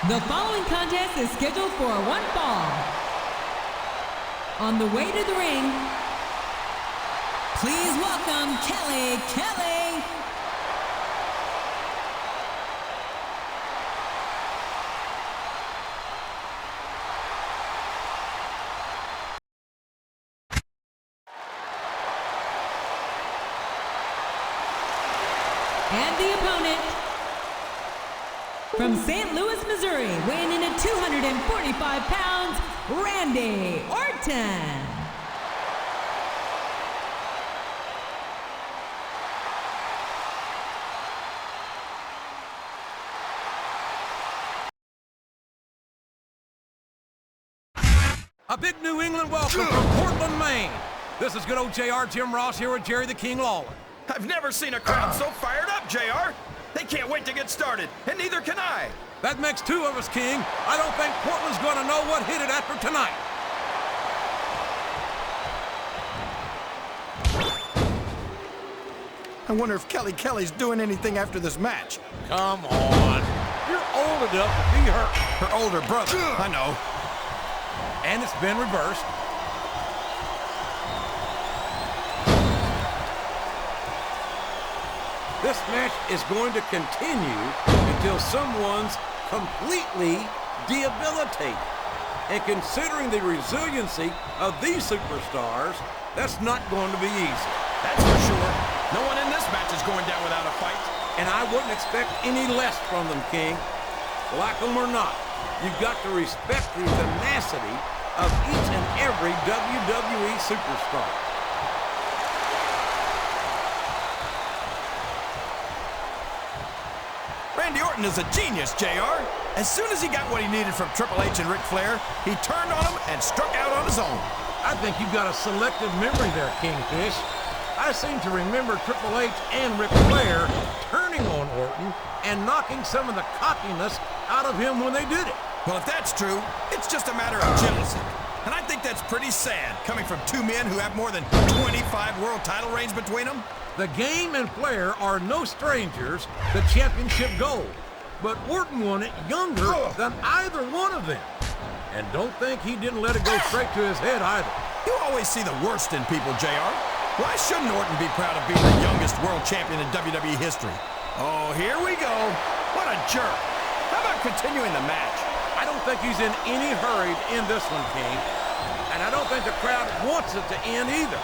The following contest is scheduled for one fall. On the way to the ring, please welcome Kelly. And the opponent, from St. Louis, Missouri, weighing in at 245 pounds, Randy Orton. A big New England welcome from Portland, Maine. This is good old JR Jim Ross here with Jerry the King Lawler. I've never seen a crowd so fired up, JR. They can't wait to get started, and neither can I. That makes two of us, King. I don't think Portland's going to know what hit it after tonight. I wonder if Kelly's doing anything after this match. Come on. You're old enough to be hurt. Her older brother, I know. And it's been reversed. This match is going to continue until someone's completely debilitated. And considering the resiliency of these superstars, that's not going to be easy. That's for sure. No one in this match is going down without a fight. And I wouldn't expect any less from them, King. Like them or not, you've got to respect the tenacity of each and every WWE superstar. Randy Orton is a genius, JR. As soon as he got what he needed from Triple H and Ric Flair, he turned on him and struck out on his own. I think you've got a selective memory there, Kingfish. I seem to remember Triple H and Ric Flair turning on Orton and knocking some of the cockiness out of him when they did it. Well, if that's true, it's just a matter of jealousy. And I think that's pretty sad, coming from two men who have more than 25 world title reigns between them. The Game and Flair are no strangers to championship gold, but Orton won it younger than either one of them. And don't think he didn't let it go straight to his head either. You always see the worst in people, JR. Why shouldn't Orton be proud of being the youngest world champion in WWE history? Oh, here we go. What a jerk. How about continuing the match? I don't think he's in any hurry to end this one, King. And I don't think the crowd wants it to end either.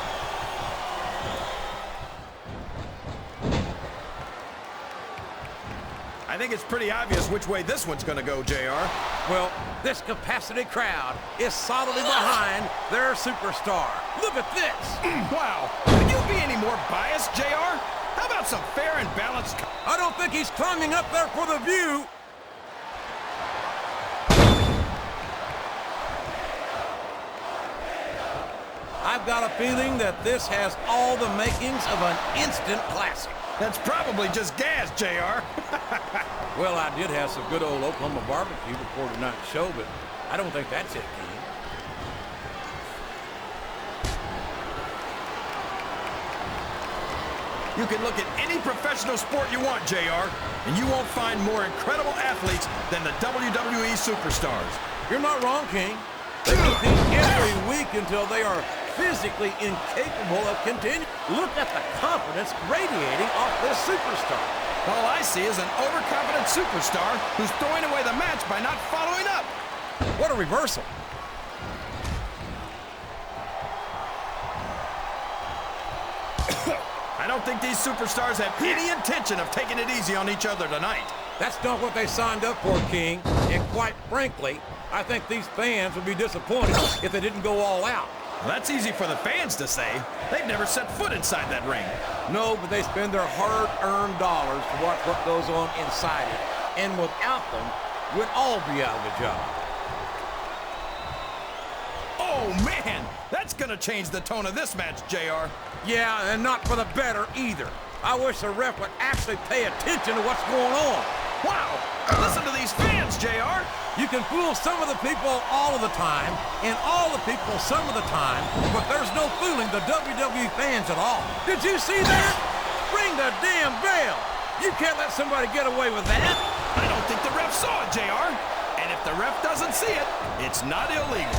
I think it's pretty obvious which way this one's going to go, JR. Well, this capacity crowd is solidly behind their superstar. Look at this. Wow. Can you be any more biased, JR? How about some fair and balanced... I don't think he's climbing up there for the view. I've got a feeling that this has all the makings of an instant classic. That's probably just gas, JR. Well, I did have some good old Oklahoma barbecue before tonight's show, but I don't think that's it, King. You can look at any professional sport you want, JR, and you won't find more incredible athletes than the WWE superstars. You're not wrong, King. They compete every week until they are physically incapable of continuing. Look at the confidence radiating off this superstar. All I see is an overconfident superstar who's throwing away the match by not following up. What a reversal. I don't think these superstars have any intention of taking it easy on each other tonight. That's not what they signed up for, King. And quite frankly, I think these fans would be disappointed if they didn't go all out. Well, that's easy for the fans to say. They've never set foot inside that ring. No, but they spend their hard-earned dollars to watch what goes on inside it. And without them, we'd all be out of a job. Oh, man! That's gonna change the tone of this match, JR. Yeah, and not for the better either. I wish the ref would actually pay attention to what's going on. Wow! Listen to these fans, JR! You can fool some of the people all of the time, and all the people some of the time, but there's no fooling the WWE fans at all. Did you see that? Ring the damn bell! You can't let somebody get away with that! I don't think the ref saw it, JR. If the ref doesn't see it, it's not illegal.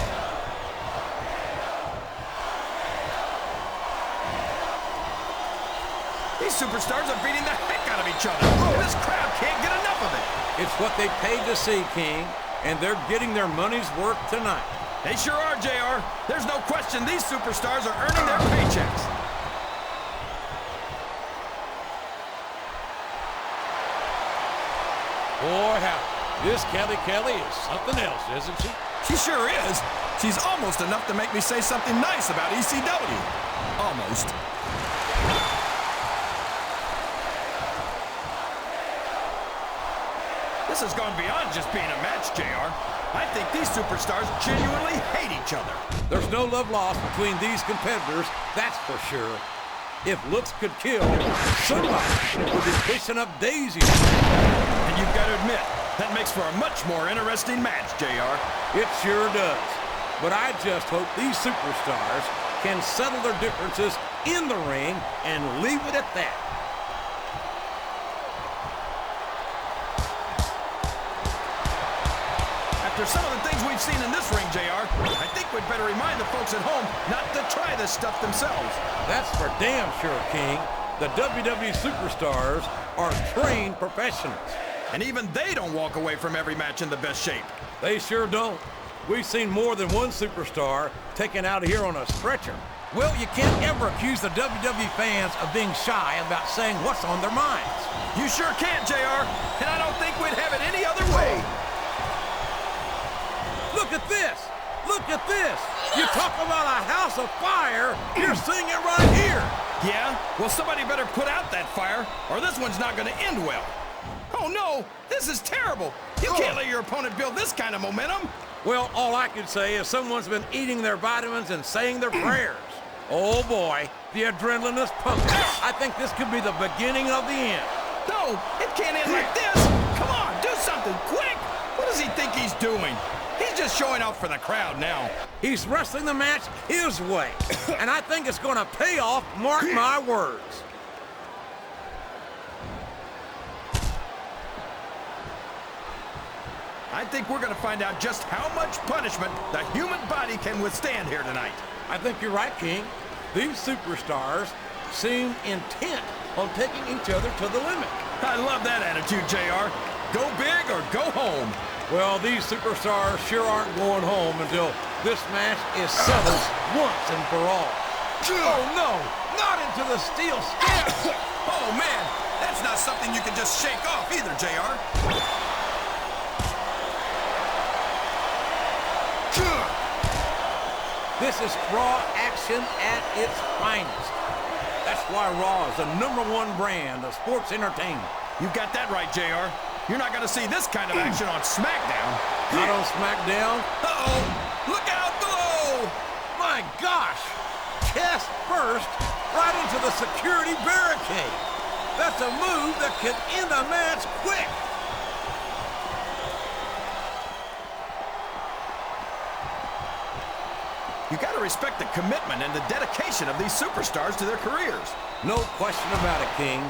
These superstars are beating the heck out of each other. And this crowd can't get enough of it. It's what they paid to see, King, and they're getting their money's worth tonight. They sure are, JR. There's no question these superstars are earning their paychecks. Boy, how this Kelly is something else, isn't she? She sure is. She's almost enough to make me say something nice about ECW. Almost. This has gone beyond just being a match, JR. I think these superstars genuinely hate each other. There's no love lost between these competitors, that's for sure. If looks could kill, somebody would be pushing up daisies. And you've got to admit, that makes for a much more interesting match, JR. It sure does. But I just hope these superstars can settle their differences in the ring and leave it at that. After some of the things we've seen in this ring, JR, I think we'd better remind the folks at home not to try this stuff themselves. That's for damn sure, King. The WWE superstars are trained professionals. And even they don't walk away from every match in the best shape. They sure don't. We've seen more than one superstar taken out of here on a stretcher. Well, you can't ever accuse the WWE fans of being shy about saying what's on their minds. You sure can't, JR, and I don't think we'd have it any other way. Look at this! Look at this! You talk about a house of fire, you're seeing it right here! Yeah? Well, somebody better put out that fire, or this one's not gonna end well. Oh no! This is terrible! You can't let your opponent build this kind of momentum! Well, all I can say is someone's been eating their vitamins and saying their prayers. Oh boy, the adrenaline is pumping. I think this could be the beginning of the end. No, it can't end like this! Come on, do something, quick! What does he think he's doing? He's just showing off for the crowd now. He's wrestling the match his way, and I think it's gonna pay off, mark my words. I think we're gonna find out just how much punishment the human body can withstand here tonight. I think you're right, King. These superstars seem intent on taking each other to the limit. I love that attitude, JR. Go big or go home. Well, these superstars sure aren't going home until this match is settled once and for all. Oh no, not into the steel steps! Oh man, that's not something you can just shake off either, JR. This is Raw action at its finest. That's why Raw is the #1 brand of sports entertainment. You got that right, JR. You're not going to see this kind of action on Smackdown. Not on Smackdown? Uh-oh! Look out below! My gosh! Chest first, right into the security barricade. That's a move that can end a match quick. You got to respect the commitment and the dedication of these superstars to their careers. No question about it, King.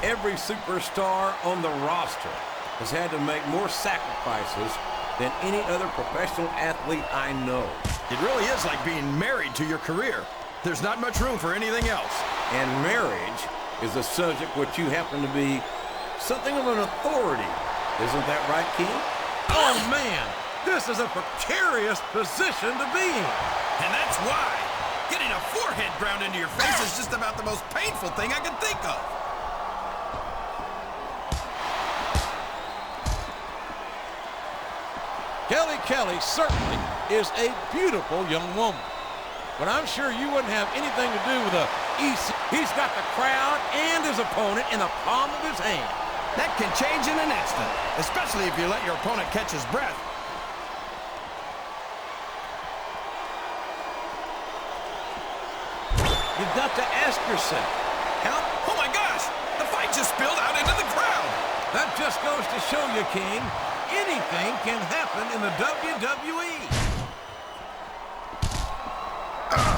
Every superstar on the roster has had to make more sacrifices than any other professional athlete I know. It really is like being married to your career. There's not much room for anything else. And marriage is a subject which you happen to be something of an authority. Isn't that right, King? Oh, man, this is a precarious position to be in. And that's why getting a forehead ground into your face is just about the most painful thing I can think of. Kelly certainly is a beautiful young woman. But I'm sure you wouldn't have anything to do with a EC. He's got the crowd and his opponent in the palm of his hand. That can change in an instant, especially if you let your opponent catch his breath. You've got to ask yourself, how... Oh my gosh! The fight just spilled out into the crowd! That just goes to show you, King, anything can happen in the WWE.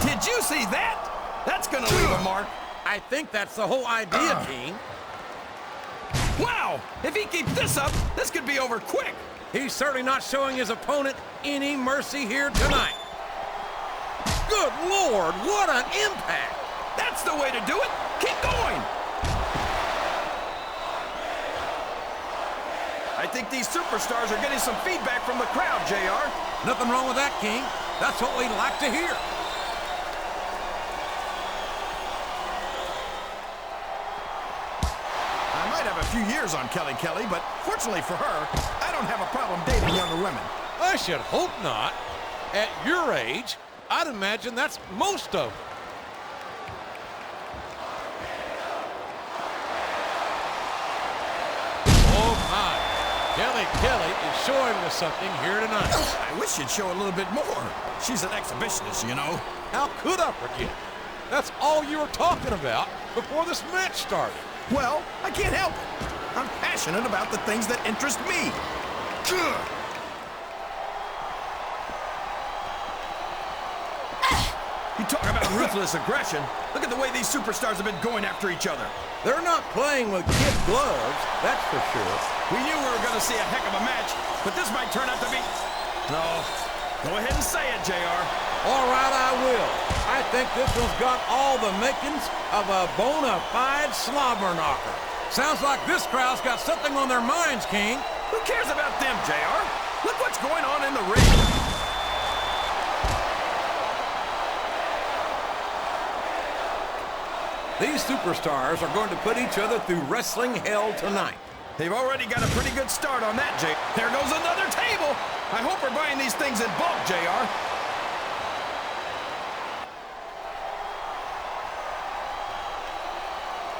Did you see that? That's gonna leave a mark. I think that's the whole idea, King. Wow! If he keeps this up, this could be over quick. He's certainly not showing his opponent any mercy here tonight. Good Lord, what an impact! That's the way to do it. Keep going. I think these superstars are getting some feedback from the crowd, JR. Nothing wrong with that, King. That's what we like to hear. I might have a few years on Kelly, but fortunately for her, I don't have a problem dating younger women. I should hope not. At your age, I'd imagine that's most of them. Oh, my. Kelly is showing us something here tonight. I wish she'd show a little bit more. She's an exhibitionist, you know. How could I forget? That's all you were talking about before this match started. Well, I can't help it. I'm passionate about the things that interest me. Ugh. You talk about ruthless aggression. Look at the way these superstars have been going after each other. They're not playing with kid gloves, that's for sure. We knew we were going to see a heck of a match, but this might turn out to be... No, go ahead and say it, JR. All right, I will. I think this one's got all the makings of a bona fide slobber knocker. Sounds like this crowd's got something on their minds, King. Who cares about them, JR? Look what's going on in the ring. These superstars are going to put each other through wrestling hell tonight. They've already got a pretty good start on that, Jay. There goes another table. I hope we're buying these things in bulk, JR.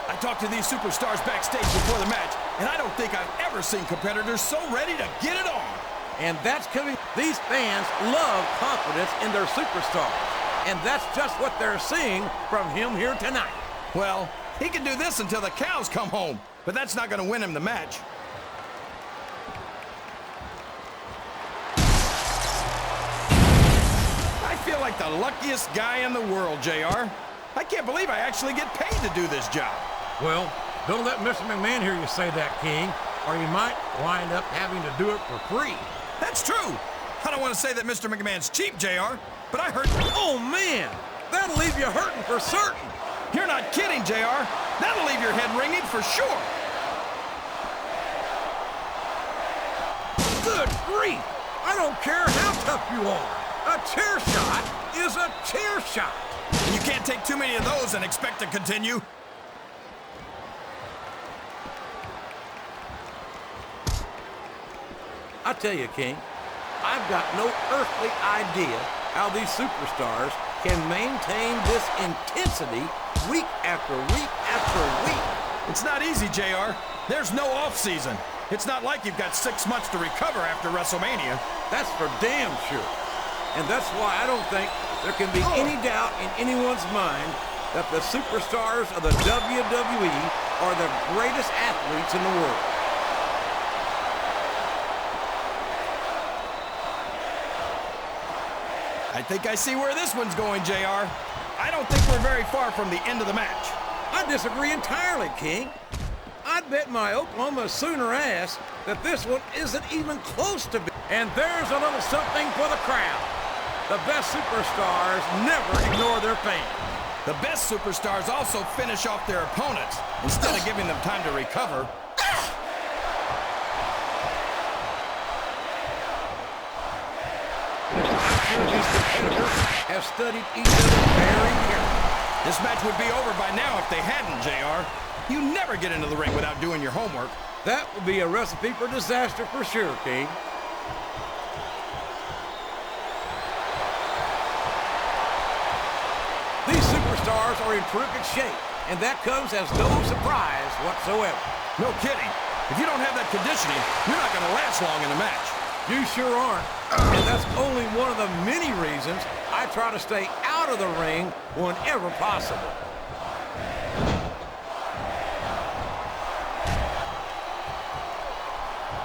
I talked to these superstars backstage before the match, and I don't think I've ever seen competitors so ready to get it on. And that's coming. These fans love confidence in their superstars. And that's just what they're seeing from him here tonight. Well, he can do this until the cows come home, but that's not going to win him the match. I feel like the luckiest guy in the world, JR. I can't believe I actually get paid to do this job. Well, don't let Mr. McMahon hear you say that, King, or you might wind up having to do it for free. That's true. I don't want to say that Mr. McMahon's cheap, JR, but I heard... Oh, man! That'll leave you hurting for certain. You're not kidding, JR. That'll leave your head ringing for sure. Good grief! I don't care how tough you are. A chair shot is a chair shot. And you can't take too many of those and expect to continue. I tell you, King, I've got no earthly idea how these superstars can maintain this intensity week after week after week. It's not easy, JR. There's no off-season. It's not like you've got 6 months to recover after Wrestlemania. That's for damn sure. And that's why I don't think there can be any doubt in anyone's mind that the superstars of the WWE are the greatest athletes in the world. I think I see where this one's going, JR. I don't think we're very far from the end of the match. I disagree entirely, King. I'd bet my Oklahoma Sooner ass that this one isn't even close to being. And there's a little something for the crowd. The best superstars never ignore their fans. The best superstars also finish off their opponents instead of giving them time to recover. These competitors have studied each other very carefully. This match would be over by now if they hadn't, JR. You never get into the ring without doing your homework. That would be a recipe for disaster for sure, King. These superstars are in terrific shape, and that comes as no surprise whatsoever. No kidding. If you don't have that conditioning, you're not going to last long in a match. You sure aren't. And that's only one of the many reasons I try to stay out of the ring whenever possible.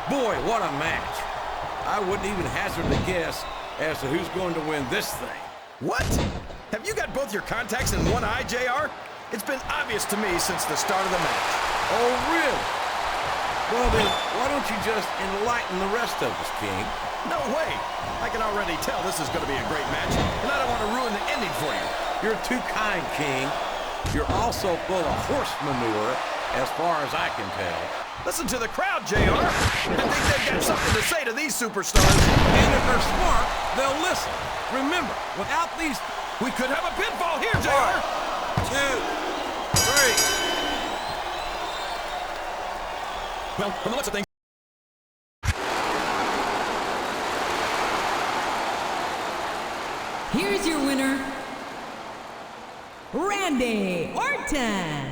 Boy, what a match. I wouldn't even hazard a guess as to who's going to win this thing. What? Have you got both your contacts in one eye, JR? It's been obvious to me since the start of the match. Oh, really? Well then, why don't you just enlighten the rest of us, King? No way. I can already tell this is going to be a great match, and I don't want to ruin the ending for you. You're too kind, King. You're also full of horse manure, as far as I can tell. Listen to the crowd, JR. I think they've got something to say to these superstars. And if they're smart, they'll listen. Remember, without these... We could have a pinfall here, JR. 1, 2, 3... Well, from the looks of things... Here's your winner, Randy Orton.